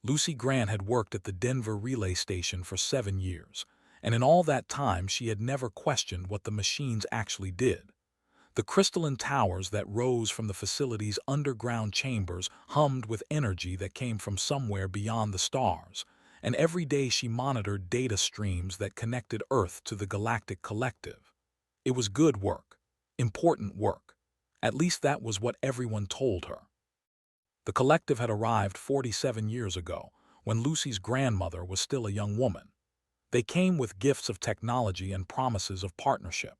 Lucy Grant had worked at the Denver relay station for 7 years, and in all that time she had never questioned what the machines actually did. The crystalline towers that rose from the facility's underground chambers hummed with energy that came from somewhere beyond the stars, and every day she monitored data streams that connected Earth to the Galactic Collective. It was good work, important work. At least that was what everyone told her. The collective had arrived 47 years ago, when Lucy's grandmother was still a young woman. They came with gifts of technology and promises of partnership.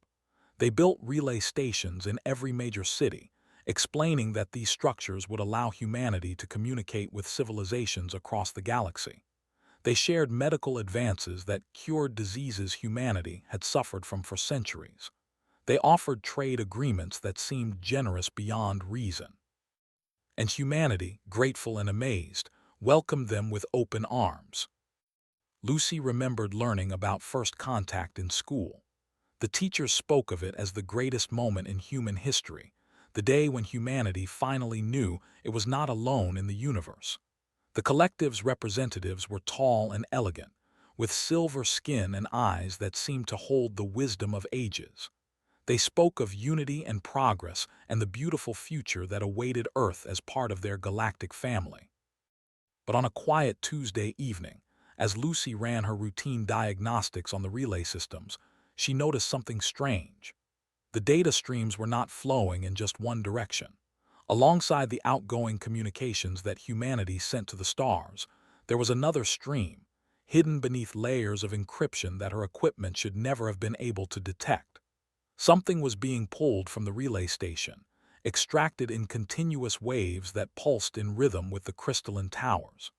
They built relay stations in every major city, explaining that these structures would allow humanity to communicate with civilizations across the galaxy. They shared medical advances that cured diseases humanity had suffered from for centuries. They offered trade agreements that seemed generous beyond reason. And humanity, grateful and amazed, welcomed them with open arms. Lucy remembered learning about first contact in school. The teachers spoke of it as the greatest moment in human history, the day when humanity finally knew it was not alone in the universe. The collective's representatives were tall and elegant, with silver skin and eyes that seemed to hold the wisdom of ages. They spoke of unity and progress and the beautiful future that awaited Earth as part of their galactic family. But on a quiet Tuesday evening, as Lucy ran her routine diagnostics on the relay systems, she noticed something strange. The data streams were not flowing in just one direction. Alongside the outgoing communications that humanity sent to the stars, there was another stream, hidden beneath layers of encryption that her equipment should never have been able to detect. Something was being pulled from the relay station, extracted in continuous waves that pulsed in rhythm with the crystalline towers.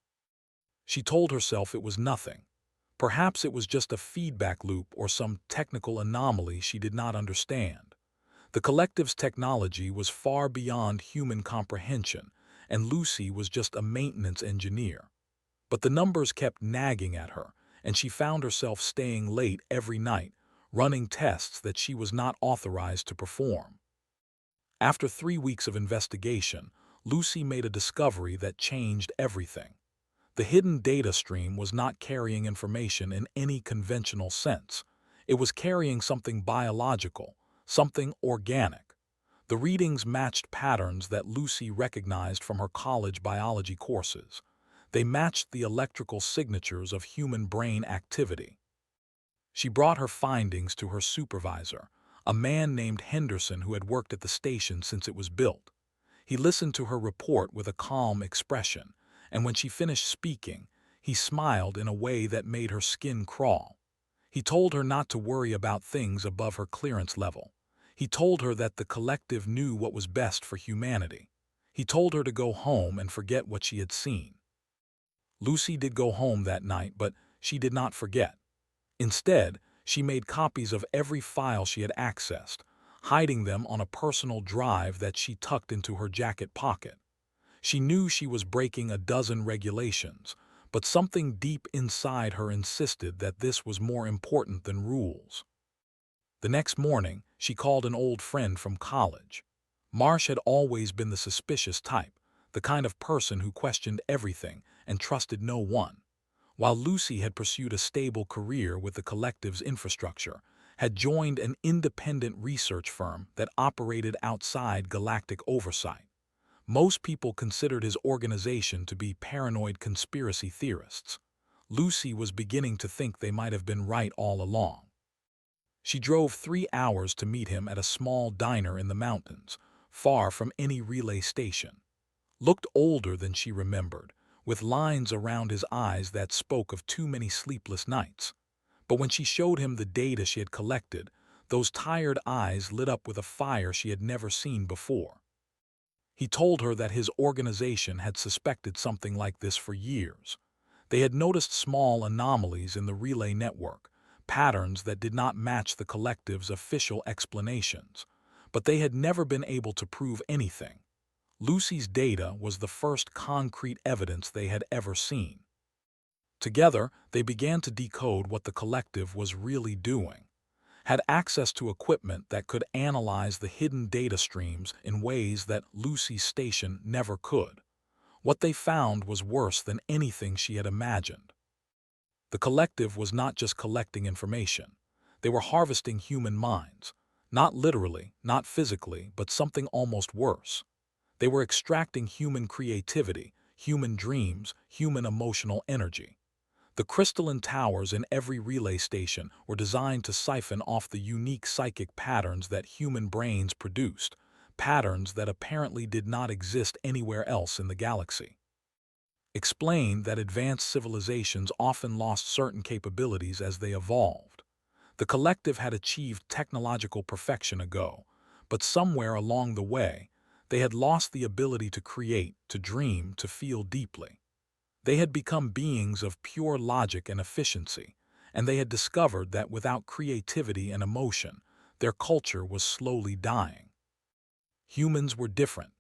She told herself it was nothing. Perhaps it was just a feedback loop or some technical anomaly she did not understand. The collective's technology was far beyond human comprehension, and Lucy was just a maintenance engineer. But the numbers kept nagging at her, and she found herself staying late every night, running tests that she was not authorized to perform. After 3 weeks of investigation, Lucy made a discovery that changed everything. The hidden data stream was not carrying information in any conventional sense. It was carrying something biological, something organic. The readings matched patterns that Lucy recognized from her college biology courses. They matched the electrical signatures of human brain activity. She brought her findings to her supervisor, a man named Henderson who had worked at the station since it was built. He listened to her report with a calm expression, and when she finished speaking, he smiled in a way that made her skin crawl. He told her not to worry about things above her clearance level. He told her that the collective knew what was best for humanity. He told her to go home and forget what she had seen. Lucy did go home that night, but she did not forget. Instead, she made copies of every file she had accessed, hiding them on a personal drive that she tucked into her jacket pocket. She knew she was breaking a dozen regulations, but something deep inside her insisted that this was more important than rules. The next morning, she called an old friend from college. Marsh had always been the suspicious type, the kind of person who questioned everything and trusted no one. While Lucy had pursued a stable career with the collective's infrastructure, had joined an independent research firm that operated outside galactic oversight. Most people considered his organization to be paranoid conspiracy theorists. Lucy was beginning to think they might have been right all along. She drove 3 hours to meet him at a small diner in the mountains, far from any relay station. Looked older than she remembered, with lines around his eyes that spoke of too many sleepless nights. But when she showed him the data she had collected, those tired eyes lit up with a fire she had never seen before. He told her that his organization had suspected something like this for years. They had noticed small anomalies in the relay network, patterns that did not match the collective's official explanations, but they had never been able to prove anything. Lucy's data was the first concrete evidence they had ever seen. Together, they began to decode what the collective was really doing. Had access to equipment that could analyze the hidden data streams in ways that Lucy's station never could. What they found was worse than anything she had imagined. The collective was not just collecting information. They were harvesting human minds. Not literally, not physically, but something almost worse. They were extracting human creativity, human dreams, human emotional energy. The crystalline towers in every relay station were designed to siphon off the unique psychic patterns that human brains produced, patterns that apparently did not exist anywhere else in the galaxy. Explained that advanced civilizations often lost certain capabilities as they evolved. The collective had achieved technological perfection ago, but somewhere along the way, they had lost the ability to create, to dream, to feel deeply. They had become beings of pure logic and efficiency, and they had discovered that without creativity and emotion, their culture was slowly dying. Humans were different.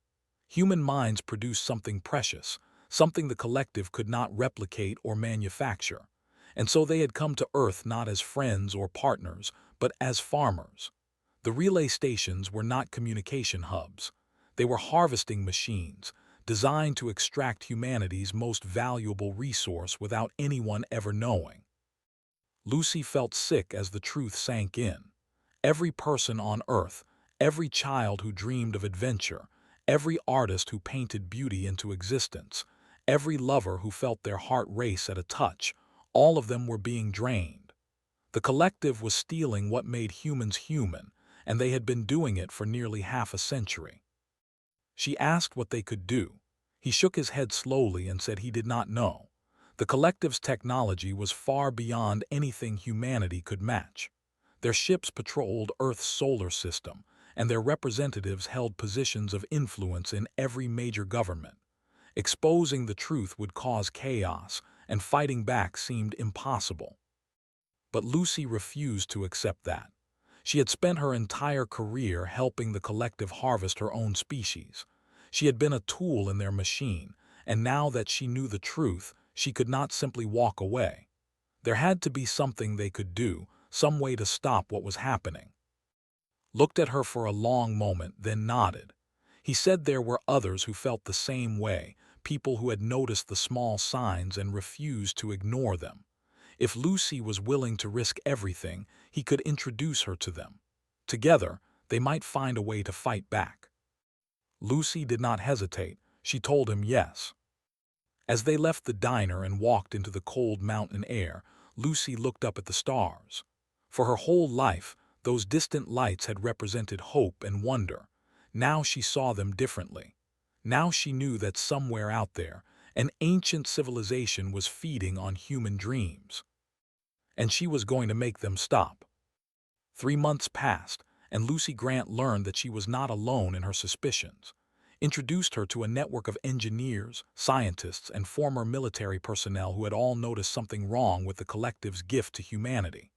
Human minds produced something precious, something the collective could not replicate or manufacture, and so they had come to Earth not as friends or partners, but as farmers. The relay stations were not communication hubs. They were harvesting machines, designed to extract humanity's most valuable resource without anyone ever knowing. Lucy felt sick as the truth sank in. Every person on Earth, every child who dreamed of adventure, every artist who painted beauty into existence, every lover who felt their heart race at a touch, all of them were being drained. The collective was stealing what made humans human, and they had been doing it for nearly half a century. She asked what they could do. He shook his head slowly and said he did not know. The collective's technology was far beyond anything humanity could match. Their ships patrolled Earth's solar system, and their representatives held positions of influence in every major government. Exposing the truth would cause chaos, and fighting back seemed impossible. But Lucy refused to accept that. She had spent her entire career helping the collective harvest her own species. She had been a tool in their machine, and now that she knew the truth, she could not simply walk away. There had to be something they could do, some way to stop what was happening. Looked at her for a long moment, then nodded. He said there were others who felt the same way, people who had noticed the small signs and refused to ignore them. If Lucy was willing to risk everything, he could introduce her to them. Together, they might find a way to fight back. Lucy did not hesitate. She told him yes. As they left the diner and walked into the cold mountain air, Lucy looked up at the stars. For her whole life, those distant lights had represented hope and wonder. Now she saw them differently. Now she knew that somewhere out there, an ancient civilization was feeding on human dreams. And she was going to make them stop. 3 months passed, and Lucy Grant learned that she was not alone in her suspicions. Introduced her to a network of engineers, scientists, and former military personnel who had all noticed something wrong with the collective's gift to humanity.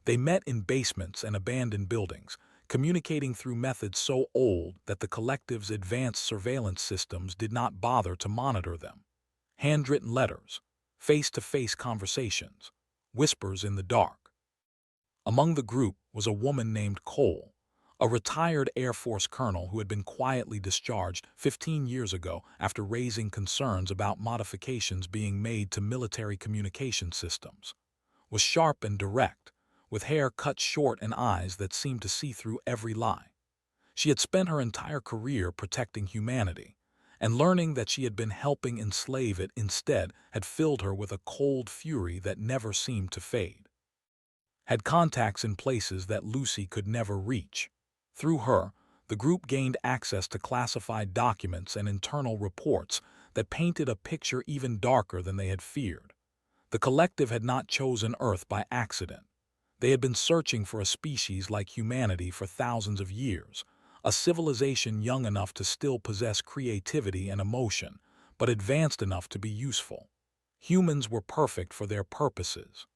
They met in basements and abandoned buildings, communicating through methods so old that the collective's advanced surveillance systems did not bother to monitor them. Handwritten letters, face-to-face conversations, whispers in the dark. Among the group was a woman named Cole, a retired Air Force colonel who had been quietly discharged 15 years ago after raising concerns about modifications being made to military communication systems. Was sharp and direct, with hair cut short and eyes that seemed to see through every lie. She had spent her entire career protecting humanity, and learning that she had been helping enslave it instead had filled her with a cold fury that never seemed to fade. Had contacts in places that Lucy could never reach. Through her, the group gained access to classified documents and internal reports that painted a picture even darker than they had feared. The collective had not chosen Earth by accident. They had been searching for a species like humanity for thousands of years, a civilization young enough to still possess creativity and emotion, but advanced enough to be useful. Humans were perfect for their purposes.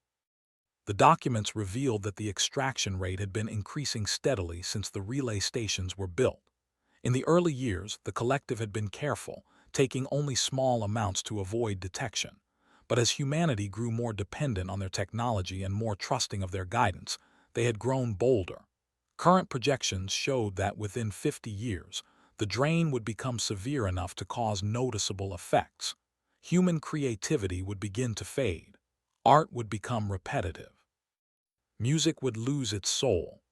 The documents revealed that the extraction rate had been increasing steadily since the relay stations were built. In the early years, the collective had been careful, taking only small amounts to avoid detection. But as humanity grew more dependent on their technology and more trusting of their guidance, they had grown bolder. Current projections showed that within 50 years, The drain would become severe enough to cause noticeable effects. Human creativity would begin to fade. Art would become repetitive. Music would lose its soul.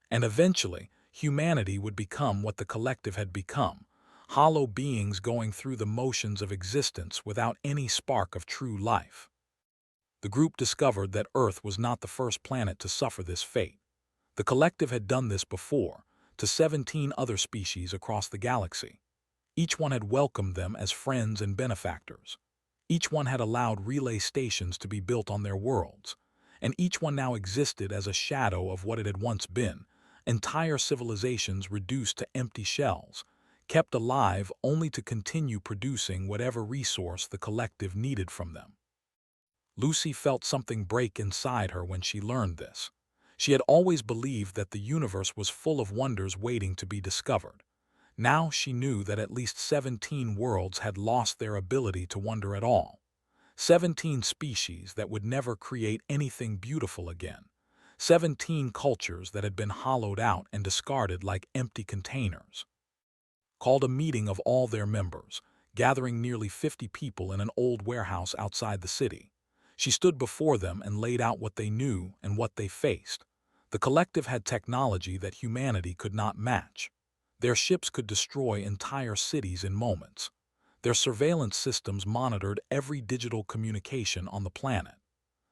And eventually, humanity would become what the collective had become, hollow beings going through the motions of existence without any spark of true life. The group discovered that Earth was not the first planet to suffer this fate. The collective had done this before, to 17 other species across the galaxy. Each one had welcomed them as friends and benefactors. Each one had allowed relay stations to be built on their worlds, and each one now existed as a shadow of what it had once been, entire civilizations reduced to empty shells, kept alive only to continue producing whatever resource the collective needed from them. Lucy felt something break inside her when she learned this. She had always believed that the universe was full of wonders waiting to be discovered. Now she knew that at least 17 worlds had lost their ability to wonder at all. 17 species that would never create anything beautiful again. 17 cultures that had been hollowed out and discarded like empty containers. Called a meeting of all their members, gathering nearly 50 people in an old warehouse outside the city. She stood before them and laid out what they knew and what they faced. The collective had technology that humanity could not match. Their ships could destroy entire cities in moments. Their surveillance systems monitored every digital communication on the planet.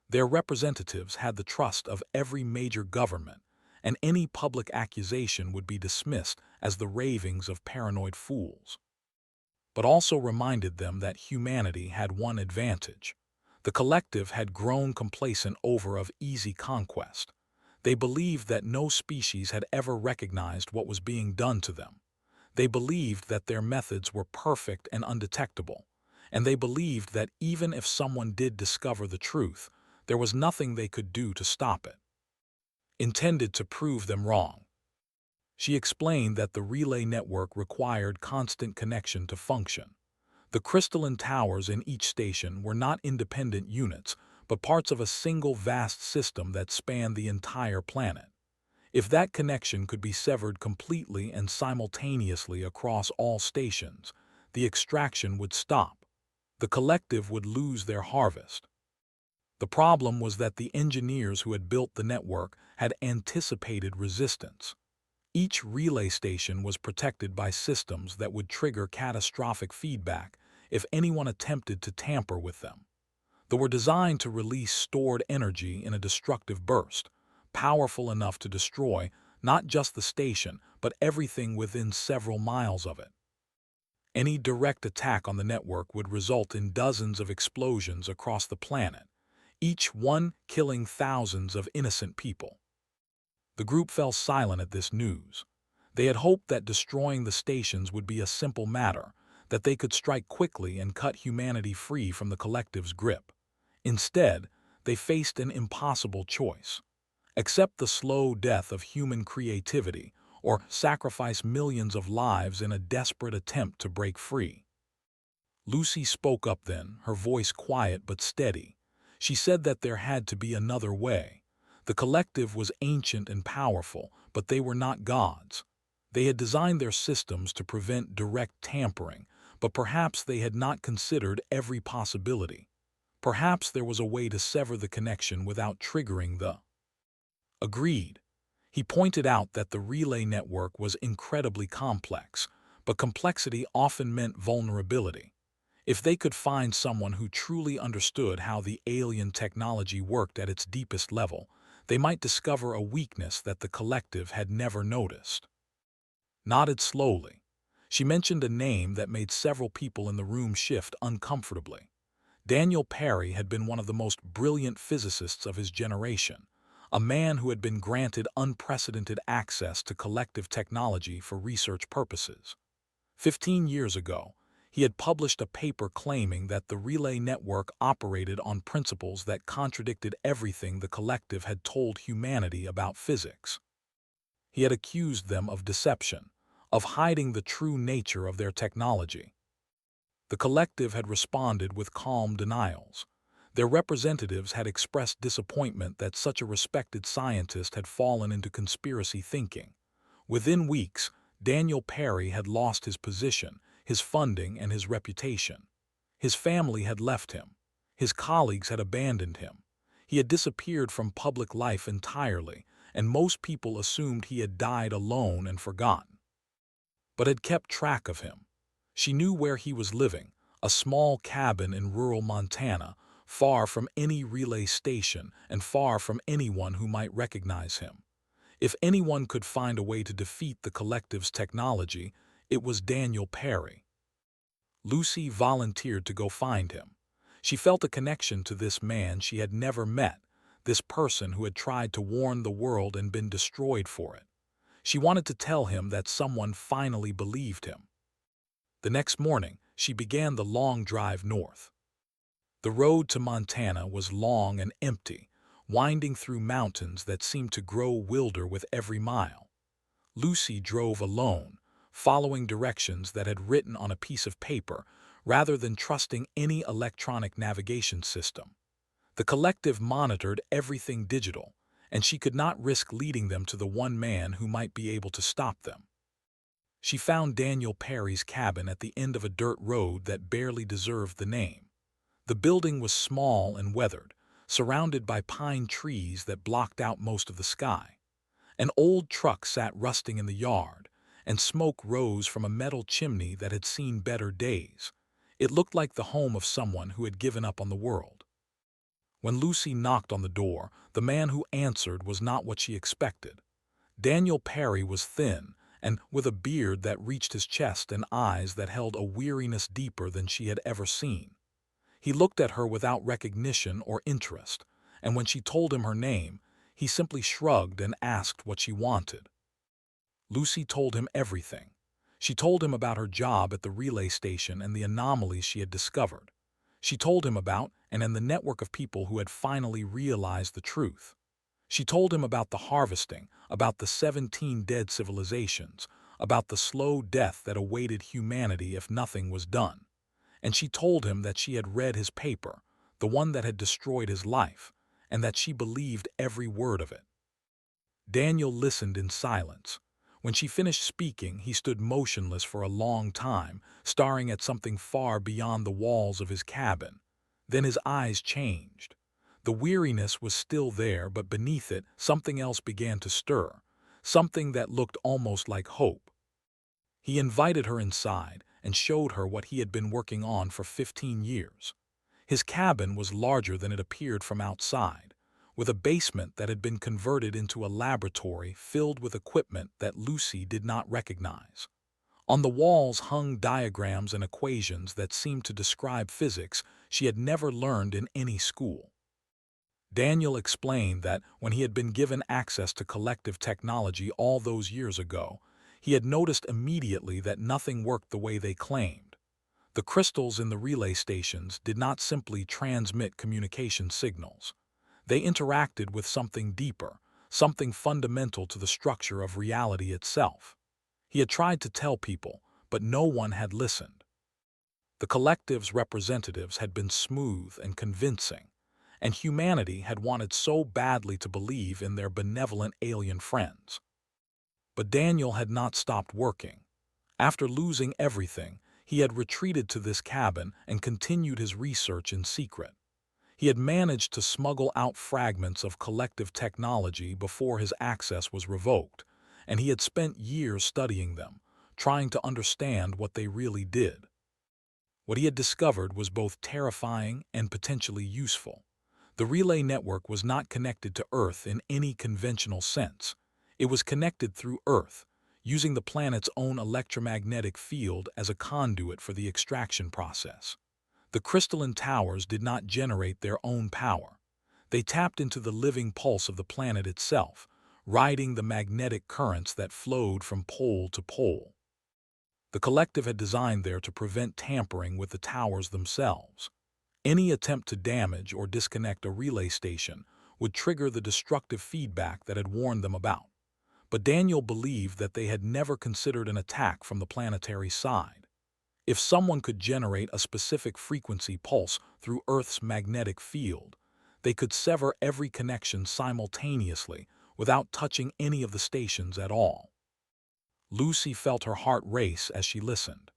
Their representatives had the trust of every major government, and any public accusation would be dismissed as the ravings of paranoid fools. But also reminded them that humanity had one advantage. The collective had grown complacent of easy conquest. They believed that no species had ever recognized what was being done to them. They believed that their methods were perfect and undetectable, and they believed that even if someone did discover the truth, there was nothing they could do to stop it. Intended to prove them wrong. She explained that the relay network required constant connection to function. The crystalline towers in each station were not independent units, but parts of a single vast system that spanned the entire planet. If that connection could be severed completely and simultaneously across all stations, the extraction would stop. The collective would lose their harvest. The problem was that the engineers who had built the network had anticipated resistance. Each relay station was protected by systems that would trigger catastrophic feedback if anyone attempted to tamper with them. They were designed to release stored energy in a destructive burst, powerful enough to destroy not just the station, but everything within several miles of it. Any direct attack on the network would result in dozens of explosions across the planet, each one killing thousands of innocent people. The group fell silent at this news. They had hoped that destroying the stations would be a simple matter, that they could strike quickly and cut humanity free from the collective's grip. Instead, they faced an impossible choice. Accept the slow death of human creativity, or sacrifice millions of lives in a desperate attempt to break free. Lucy spoke up then, her voice quiet but steady. She said that there had to be another way. The collective was ancient and powerful, but they were not gods. They had designed their systems to prevent direct tampering, but perhaps they had not considered every possibility. Perhaps there was a way to sever the connection without triggering the Agreed. He pointed out that the relay network was incredibly complex, but complexity often meant vulnerability. If they could find someone who truly understood how the alien technology worked at its deepest level, they might discover a weakness that the collective had never noticed. Nodded slowly. She mentioned a name that made several people in the room shift uncomfortably. Daniel Perry had been one of the most brilliant physicists of his generation, a man who had been granted unprecedented access to collective technology for research purposes. 15 years ago, he had published a paper claiming that the relay network operated on principles that contradicted everything the collective had told humanity about physics. He had accused them of deception, of hiding the true nature of their technology. The collective had responded with calm denials. Their representatives had expressed disappointment that such a respected scientist had fallen into conspiracy thinking. Within weeks, Daniel Perry had lost his position, his funding, and his reputation. His family had left him. His colleagues had abandoned him. He had disappeared from public life entirely, and most people assumed he had died alone and forgotten, but had kept track of him. She knew where he was living, a small cabin in rural Montana, far from any relay station and far from anyone who might recognize him. If anyone could find a way to defeat the collective's technology, it was Daniel Perry. Lucy volunteered to go find him. She felt a connection to this man she had never met, this person who had tried to warn the world and been destroyed for it. She wanted to tell him that someone finally believed him. The next morning, she began the long drive north. The road to Montana was long and empty, winding through mountains that seemed to grow wilder with every mile. Lucy drove alone, following directions that had written on a piece of paper rather than trusting any electronic navigation system. The collective monitored everything digital, and she could not risk leading them to the one man who might be able to stop them. She found Daniel Perry's cabin at the end of a dirt road that barely deserved the name. The building was small and weathered, surrounded by pine trees that blocked out most of the sky. An old truck sat rusting in the yard, and smoke rose from a metal chimney that had seen better days. It looked like the home of someone who had given up on the world. When Lucy knocked on the door, the man who answered was not what she expected. Daniel Perry was thin, and with a beard that reached his chest and eyes that held a weariness deeper than she had ever seen. He looked at her without recognition or interest, and when she told him her name, he simply shrugged and asked what she wanted. Lucy told him everything. She told him about her job at the relay station and the anomalies she had discovered. She told him about and the network of people who had finally realized the truth. She told him about the harvesting, about the 17 dead civilizations, about the slow death that awaited humanity if nothing was done. And she told him that she had read his paper, the one that had destroyed his life, and that she believed every word of it. Daniel listened in silence. When she finished speaking, he stood motionless for a long time, staring at something far beyond the walls of his cabin. Then his eyes changed. The weariness was still there, but beneath it, something else began to stir, something that looked almost like hope. He invited her inside and showed her what he had been working on for 15 years. His cabin was larger than it appeared from outside, with a basement that had been converted into a laboratory filled with equipment that Lucy did not recognize. On the walls hung diagrams and equations that seemed to describe physics she had never learned in any school. Daniel explained that when he had been given access to collective technology all those years ago, he had noticed immediately that nothing worked the way they claimed. The crystals in the relay stations did not simply transmit communication signals. They interacted with something deeper, something fundamental to the structure of reality itself. He had tried to tell people, but no one had listened. The collective's representatives had been smooth and convincing, and humanity had wanted so badly to believe in their benevolent alien friends. But Daniel had not stopped working. After losing everything, he had retreated to this cabin and continued his research in secret. He had managed to smuggle out fragments of collective technology before his access was revoked, and he had spent years studying them, trying to understand what they really did. What he had discovered was both terrifying and potentially useful. The relay network was not connected to Earth in any conventional sense. It was connected through Earth, using the planet's own electromagnetic field as a conduit for the extraction process. The crystalline towers did not generate their own power. They tapped into the living pulse of the planet itself, riding the magnetic currents that flowed from pole to pole. The collective had designed there to prevent tampering with the towers themselves. Any attempt to damage or disconnect a relay station would trigger the destructive feedback that had warned them about. But Daniel believed that they had never considered an attack from the planetary side. If someone could generate a specific frequency pulse through Earth's magnetic field, they could sever every connection simultaneously without touching any of the stations at all. Lucy felt her heart race as she listened.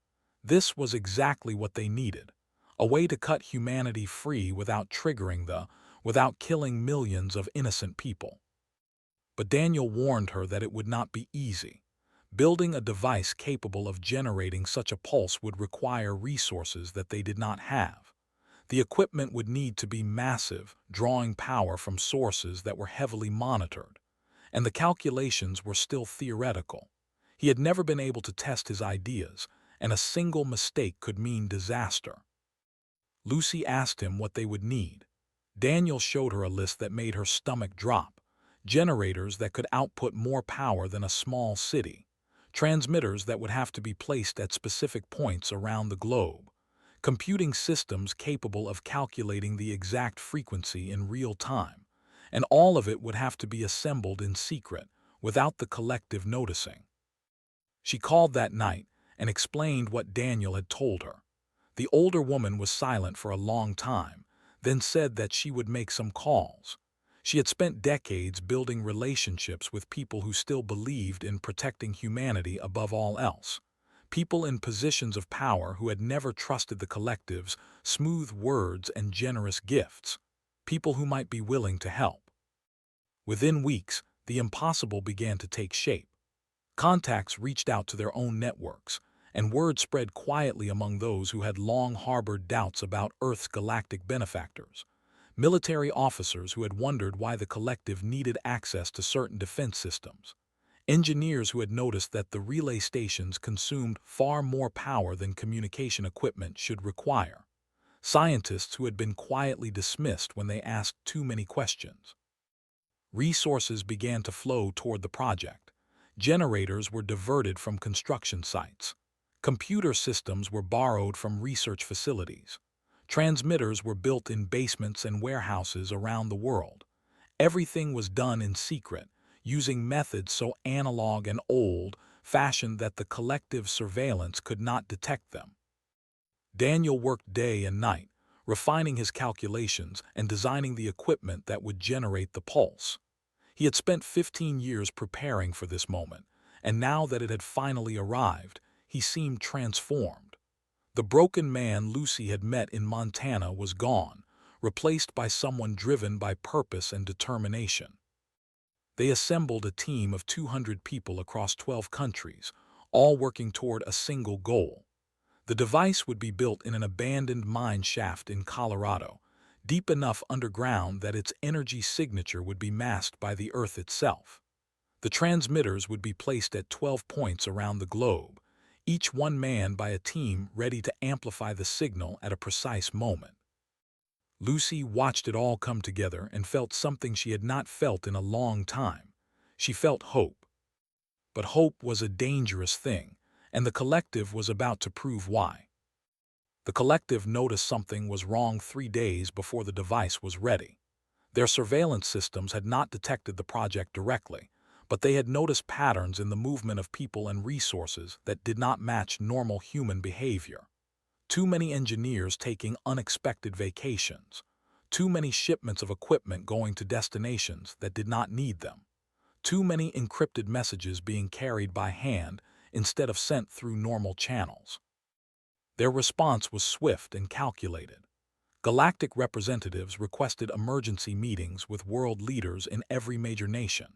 This was exactly what they needed. A way to cut humanity free without killing millions of innocent people. But Daniel warned her that it would not be easy. Building a device capable of generating such a pulse would require resources that they did not have. The equipment would need to be massive, drawing power from sources that were heavily monitored. And the calculations were still theoretical. He had never been able to test his ideas, and a single mistake could mean disaster. Lucy asked him what they would need. Daniel showed her a list that made her stomach drop. Generators that could output more power than a small city. Transmitters that would have to be placed at specific points around the globe. Computing systems capable of calculating the exact frequency in real time. And all of it would have to be assembled in secret, without the collective noticing. She called that night and explained what Daniel had told her. The older woman was silent for a long time, then said that she would make some calls. She had spent decades building relationships with people who still believed in protecting humanity above all else. People in positions of power who had never trusted the collective's smooth words and generous gifts. People who might be willing to help. Within weeks, the impossible began to take shape. Contacts reached out to their own networks, and word spread quietly among those who had long harbored doubts about Earth's galactic benefactors. Military officers who had wondered why the collective needed access to certain defense systems. Engineers who had noticed that the relay stations consumed far more power than communication equipment should require. Scientists who had been quietly dismissed when they asked too many questions. Resources began to flow toward the project. Generators were diverted from construction sites. Computer systems were borrowed from research facilities. Transmitters were built in basements and warehouses around the world. Everything was done in secret, using methods so analog and old-fashioned that the collective surveillance could not detect them. Daniel worked day and night, refining his calculations and designing the equipment that would generate the pulse. He had spent 15 years preparing for this moment, and now that it had finally arrived, he seemed transformed. The broken man Lucy had met in Montana was gone, replaced by someone driven by purpose and determination. They assembled a team of 200 people across 12 countries, all working toward a single goal. The device would be built in an abandoned mine shaft in Colorado, deep enough underground that its energy signature would be masked by the Earth itself. The transmitters would be placed at 12 points around the globe, each one manned by a team ready to amplify the signal at a precise moment. Lucy watched it all come together and felt something she had not felt in a long time. She felt hope. But hope was a dangerous thing, and the collective was about to prove why. The collective noticed something was wrong 3 days before the device was ready. Their surveillance systems had not detected the project directly, but they had noticed patterns in the movement of people and resources that did not match normal human behavior. Too many engineers taking unexpected vacations. Too many shipments of equipment going to destinations that did not need them. Too many encrypted messages being carried by hand instead of sent through normal channels. Their response was swift and calculated. Galactic representatives requested emergency meetings with world leaders in every major nation.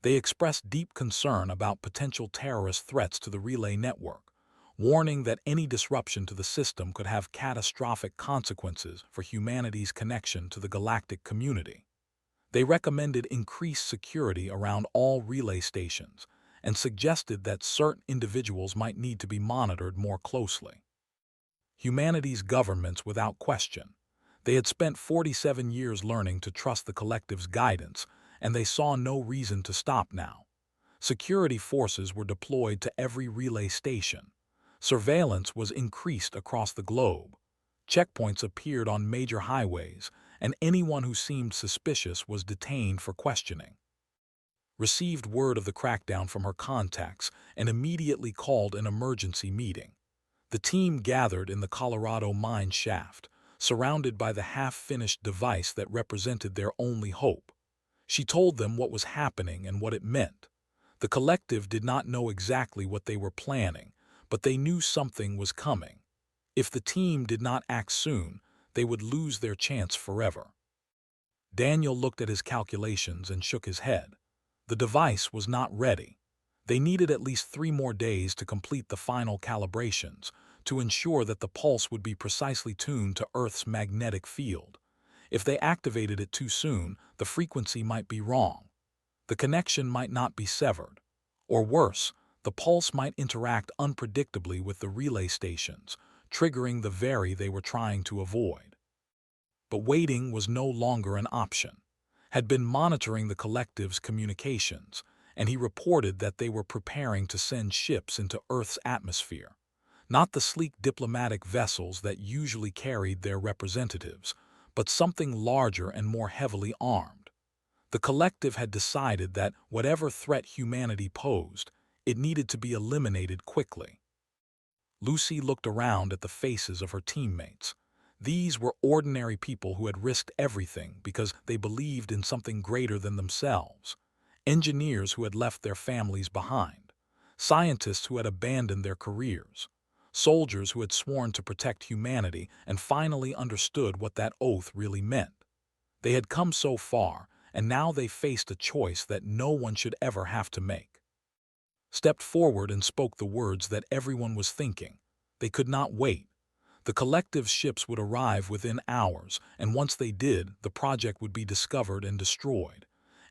They expressed deep concern about potential terrorist threats to the relay network, warning that any disruption to the system could have catastrophic consequences for humanity's connection to the galactic community. They recommended increased security around all relay stations and suggested that certain individuals might need to be monitored more closely. Humanity's governments without question. They had spent 47 years learning to trust the collective's guidance, and they saw no reason to stop now. Security forces were deployed to every relay station. Surveillance was increased across the globe. Checkpoints appeared on major highways, and anyone who seemed suspicious was detained for questioning. Received word of the crackdown from her contacts and immediately called an emergency meeting. The team gathered in the Colorado mine shaft, surrounded by the half-finished device that represented their only hope. She told them what was happening and what it meant. The collective did not know exactly what they were planning, but they knew something was coming. If the team did not act soon, they would lose their chance forever. Daniel looked at his calculations and shook his head. The device was not ready. They needed at least 3 more days to complete the final calibrations, to ensure that the pulse would be precisely tuned to Earth's magnetic field. If they activated it too soon, the frequency might be wrong. The connection might not be severed. Or worse, the pulse might interact unpredictably with the relay stations, triggering the very they were trying to avoid. But waiting was no longer an option. Had been monitoring the collective's communications, and he reported that they were preparing to send ships into Earth's atmosphere. Not the sleek diplomatic vessels that usually carried their representatives, but something larger and more heavily armed. The collective had decided that whatever threat humanity posed, it needed to be eliminated quickly. Lucy looked around at the faces of her teammates. These were ordinary people who had risked everything because they believed in something greater than themselves. Engineers who had left their families behind. Scientists who had abandoned their careers. Soldiers who had sworn to protect humanity and finally understood what that oath really meant. They had come so far, and now they faced a choice that no one should ever have to make. Stepped forward and spoke the words that everyone was thinking. They could not wait. The collective's ships would arrive within hours, and once they did, the project would be discovered and destroyed.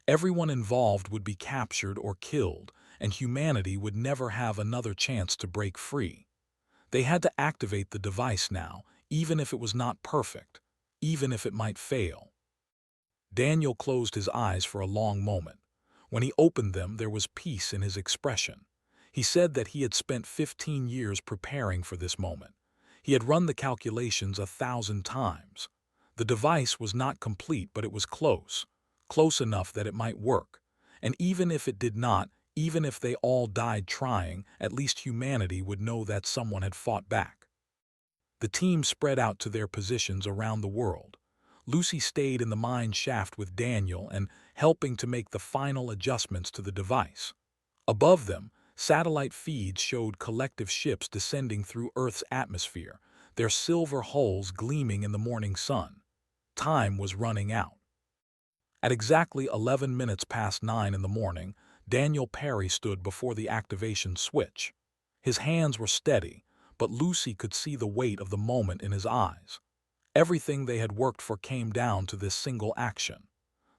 Everyone involved would be captured or killed, and humanity would never have another chance to break free. They had to activate the device now, even if it was not perfect, even if it might fail. Daniel closed his eyes for a long moment. When he opened them, there was peace in his expression. He said that he had spent 15 years preparing for this moment. He had run the calculations 1,000 times. The device was not complete, but it was close enough that it might work. And even if it did not, even if they all died trying, at least humanity would know that someone had fought back. The team spread out to their positions around the world. Lucy stayed in the mine shaft with Daniel and helping to make the final adjustments to the device. Above them, satellite feeds showed collective ships descending through Earth's atmosphere, their silver hulls gleaming in the morning sun. Time was running out. At exactly 11 minutes past 9 in the morning, Daniel Perry stood before the activation switch. His hands were steady, but Lucy could see the weight of the moment in his eyes. Everything they had worked for came down to this single action.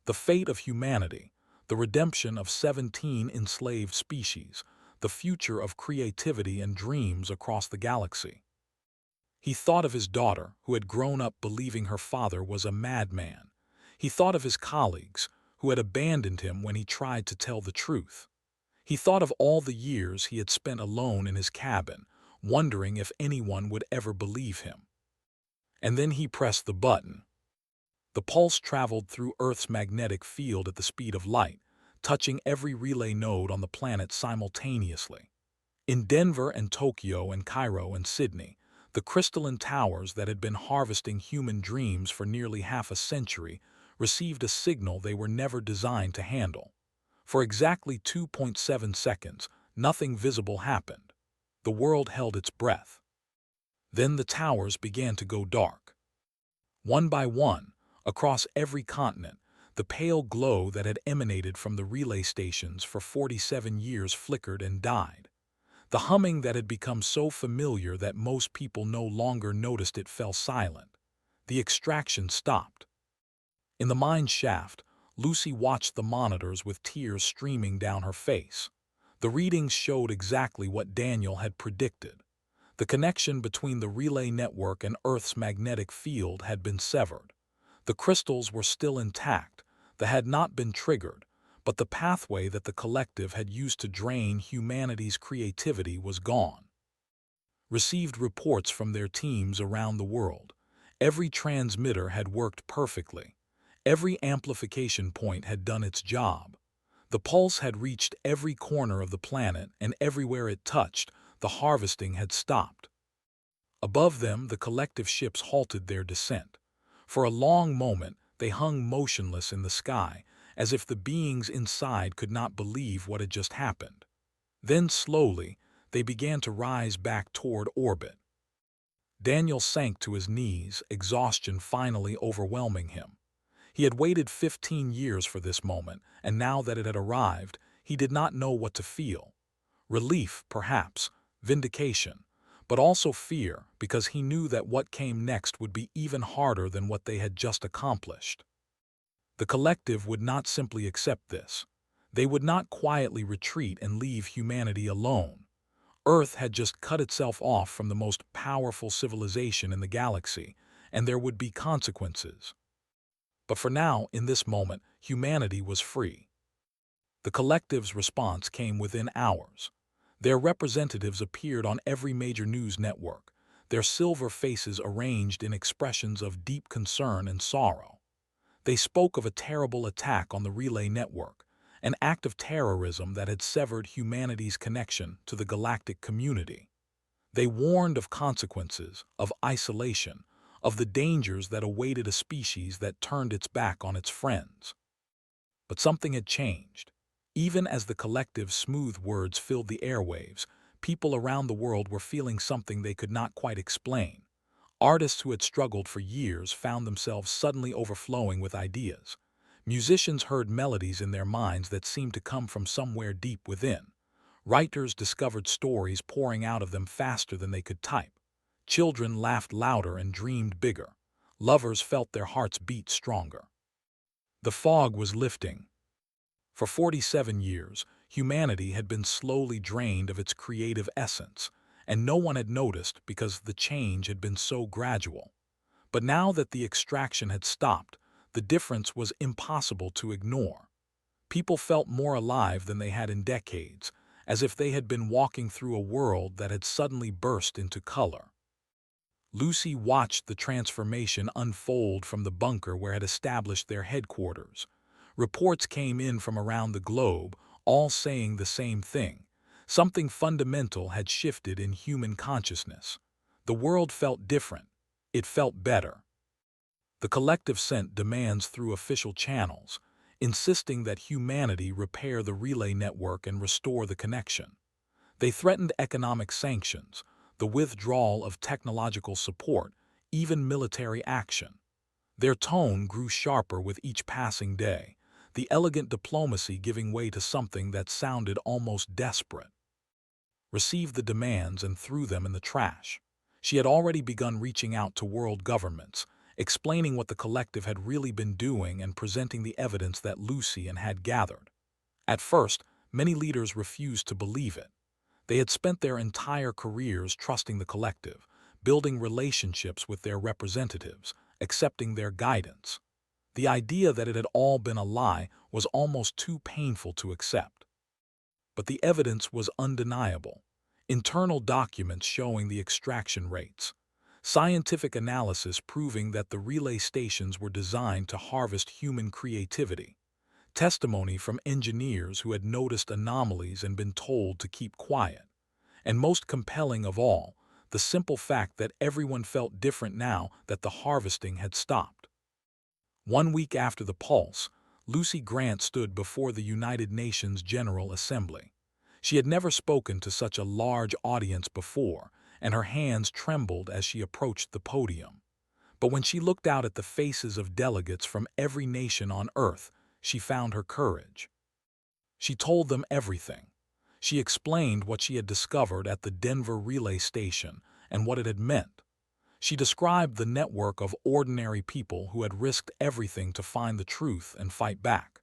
The fate of humanity, the redemption of 17 enslaved species, the future of creativity and dreams across the galaxy. He thought of his daughter, who had grown up believing her father was a madman. He thought of his colleagues, who had abandoned him when he tried to tell the truth. He thought of all the years he had spent alone in his cabin, wondering if anyone would ever believe him. And then he pressed the button. The pulse traveled through Earth's magnetic field at the speed of light, touching every relay node on the planet simultaneously. In Denver and Tokyo and Cairo and Sydney, the crystalline towers that had been harvesting human dreams for nearly half a century received a signal they were never designed to handle. For exactly 2.7 seconds, nothing visible happened. The world held its breath. Then the towers began to go dark. One by one, across every continent, the pale glow that had emanated from the relay stations for 47 years flickered and died. The humming that had become so familiar that most people no longer noticed it fell silent. The extraction stopped. In the mine shaft, Lucy watched the monitors with tears streaming down her face. The readings showed exactly what Daniel had predicted. The connection between the relay network and Earth's magnetic field had been severed. The crystals were still intact, they had not been triggered, but the pathway that the collective had used to drain humanity's creativity was gone. Received reports from their teams around the world. Every transmitter had worked perfectly. Every amplification point had done its job. The pulse had reached every corner of the planet, and everywhere it touched, the harvesting had stopped. Above them, the collective ships halted their descent. For a long moment, they hung motionless in the sky, as if the beings inside could not believe what had just happened. Then slowly, they began to rise back toward orbit. Daniel sank to his knees, exhaustion finally overwhelming him. He had waited 15 years for this moment, and now that it had arrived, he did not know what to feel. Relief, perhaps, vindication, but also fear, because he knew that what came next would be even harder than what they had just accomplished. The collective would not simply accept this. They would not quietly retreat and leave humanity alone. Earth had just cut itself off from the most powerful civilization in the galaxy, and there would be consequences. But for now, in this moment, humanity was free. The collective's response came within hours. Their representatives appeared on every major news network, their silver faces arranged in expressions of deep concern and sorrow. They spoke of a terrible attack on the relay network, an act of terrorism that had severed humanity's connection to the galactic community. They warned of consequences, of isolation, of the dangers that awaited a species that turned its back on its friends. But something had changed. Even as the collective's smooth words filled the airwaves, people around the world were feeling something they could not quite explain. Artists who had struggled for years found themselves suddenly overflowing with ideas. Musicians heard melodies in their minds that seemed to come from somewhere deep within. Writers discovered stories pouring out of them faster than they could type. Children laughed louder and dreamed bigger. Lovers felt their hearts beat stronger. The fog was lifting. For 47 years, humanity had been slowly drained of its creative essence, and no one had noticed because the change had been so gradual. But now that the extraction had stopped, the difference was impossible to ignore. People felt more alive than they had in decades, as if they had been walking through a world that had suddenly burst into color. Lucy watched the transformation unfold from the bunker where had established their headquarters. Reports came in from around the globe, all saying the same thing. Something fundamental had shifted in human consciousness. The world felt different. It felt better. The collective sent demands through official channels, insisting that humanity repair the relay network and restore the connection. They threatened economic sanctions, the withdrawal of technological support, even military action. Their tone grew sharper with each passing day, the elegant diplomacy giving way to something that sounded almost desperate. Received the demands and threw them in the trash. She had already begun reaching out to world governments, explaining what the collective had really been doing and presenting the evidence that Lucy had gathered. At first, many leaders refused to believe it. They had spent their entire careers trusting the collective, building relationships with their representatives, accepting their guidance. The idea that it had all been a lie was almost too painful to accept. But the evidence was undeniable. Internal documents showing the extraction rates. Scientific analysis proving that the relay stations were designed to harvest human creativity. Testimony from engineers who had noticed anomalies and been told to keep quiet. And most compelling of all, the simple fact that everyone felt different now that the harvesting had stopped. 1 week after the pulse, Lucy Grant stood before the United Nations General Assembly. She had never spoken to such a large audience before, and her hands trembled as she approached the podium. But when she looked out at the faces of delegates from every nation on Earth, she found her courage. She told them everything. She explained what she had discovered at the Denver relay station and what it had meant. She described the network of ordinary people who had risked everything to find the truth and fight back.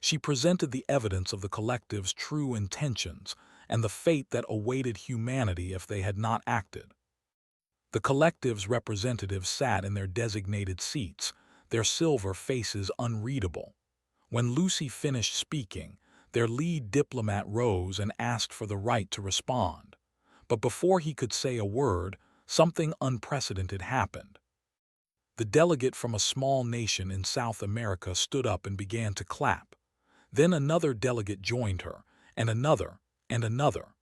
She presented the evidence of the collective's true intentions and the fate that awaited humanity if they had not acted. The collective's representatives sat in their designated seats, their silver faces unreadable. When Lucy finished speaking, their lead diplomat rose and asked for the right to respond. But before he could say a word, something unprecedented happened. The delegate from a small nation in South America stood up and began to clap. Then another delegate joined her, and another, and another.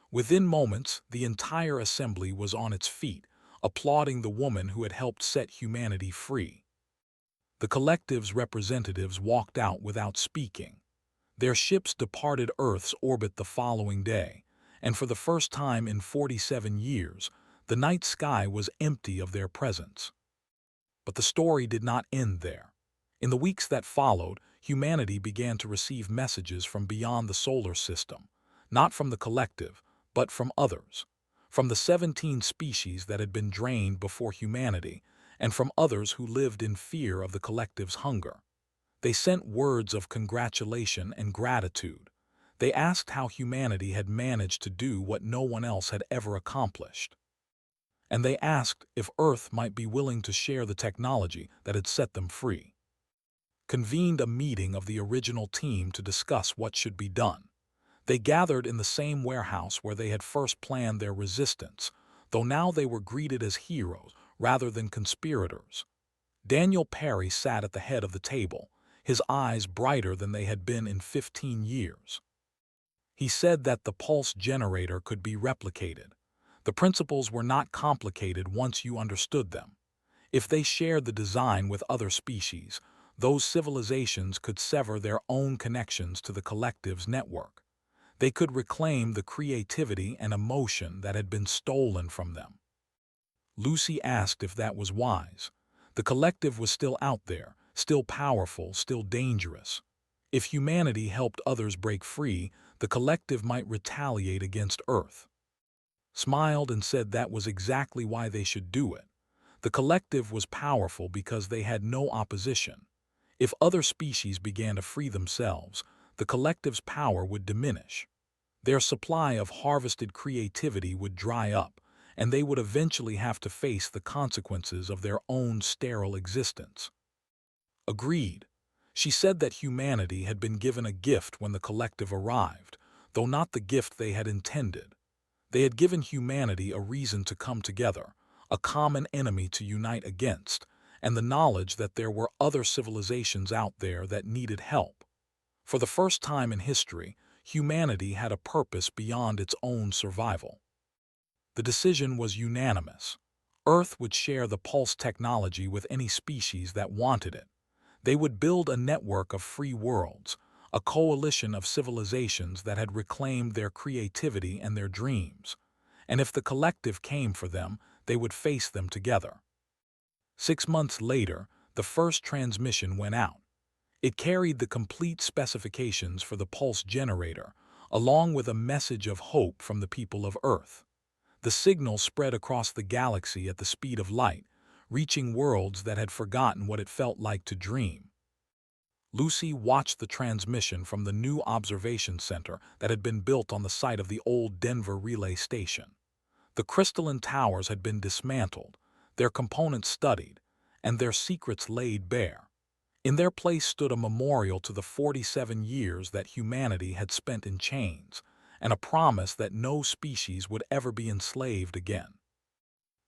Within moments, the entire assembly was on its feet, applauding the woman who had helped set humanity free. The collective's representatives walked out without speaking. Their ships departed Earth's orbit the following day, and for the first time in 47 years, the night sky was empty of their presence. But the story did not end there. In the weeks that followed, humanity began to receive messages from beyond the solar system, not from the collective, but from others, from the 17 species that had been drained before humanity, and from others who lived in fear of the collective's hunger. They sent words of congratulation and gratitude. They asked how humanity had managed to do what no one else had ever accomplished. And they asked if Earth might be willing to share the technology that had set them free. Convened a meeting of the original team to discuss what should be done. They gathered in the same warehouse where they had first planned their resistance, though now they were greeted as heroes rather than conspirators. Daniel Perry sat at the head of the table, his eyes brighter than they had been in 15 years. He said that the pulse generator could be replicated. The principles were not complicated once you understood them. If they shared the design with other species, those civilizations could sever their own connections to the collective's network. They could reclaim the creativity and emotion that had been stolen from them. Lucy asked if that was wise. The collective was still out there, still powerful, still dangerous. If humanity helped others break free, the collective might retaliate against Earth. Smiled and said that was exactly why they should do it. The collective was powerful because they had no opposition. If other species began to free themselves, the collective's power would diminish. Their supply of harvested creativity would dry up, and they would eventually have to face the consequences of their own sterile existence. Agreed. She said that humanity had been given a gift when the collective arrived, though not the gift they had intended. They had given humanity a reason to come together, a common enemy to unite against, and the knowledge that there were other civilizations out there that needed help. For the first time in history, humanity had a purpose beyond its own survival. The decision was unanimous. Earth would share the pulse technology with any species that wanted it. They would build a network of free worlds, a coalition of civilizations that had reclaimed their creativity and their dreams. And if the collective came for them, they would face them together. 6 months later, the first transmission went out. It carried the complete specifications for the pulse generator, along with a message of hope from the people of Earth. The signal spread across the galaxy at the speed of light, reaching worlds that had forgotten what it felt like to dream. Lucy watched the transmission from the new observation center that had been built on the site of the old Denver relay station. The crystalline towers had been dismantled, their components studied, and their secrets laid bare. In their place stood a memorial to the 47 years that humanity had spent in chains, and a promise that no species would ever be enslaved again.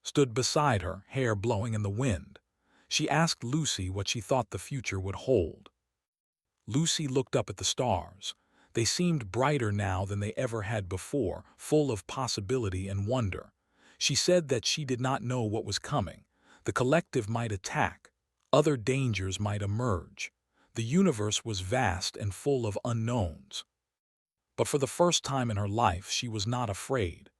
Stood beside her, hair blowing in the wind. She asked Lucy what she thought the future would hold. Lucy looked up at the stars. They seemed brighter now than they ever had before, full of possibility and wonder. She said that she did not know what was coming. The collective might attack. Other dangers might emerge. The universe was vast and full of unknowns. But for the first time in her life, she was not afraid.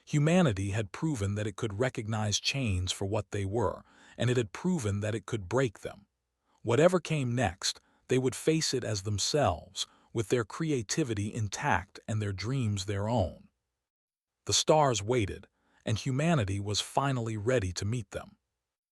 Humanity had proven that it could recognize chains for what they were, and it had proven that it could break them. Whatever came next, they would face it as themselves, with their creativity intact and their dreams their own. The stars waited, and humanity was finally ready to meet them.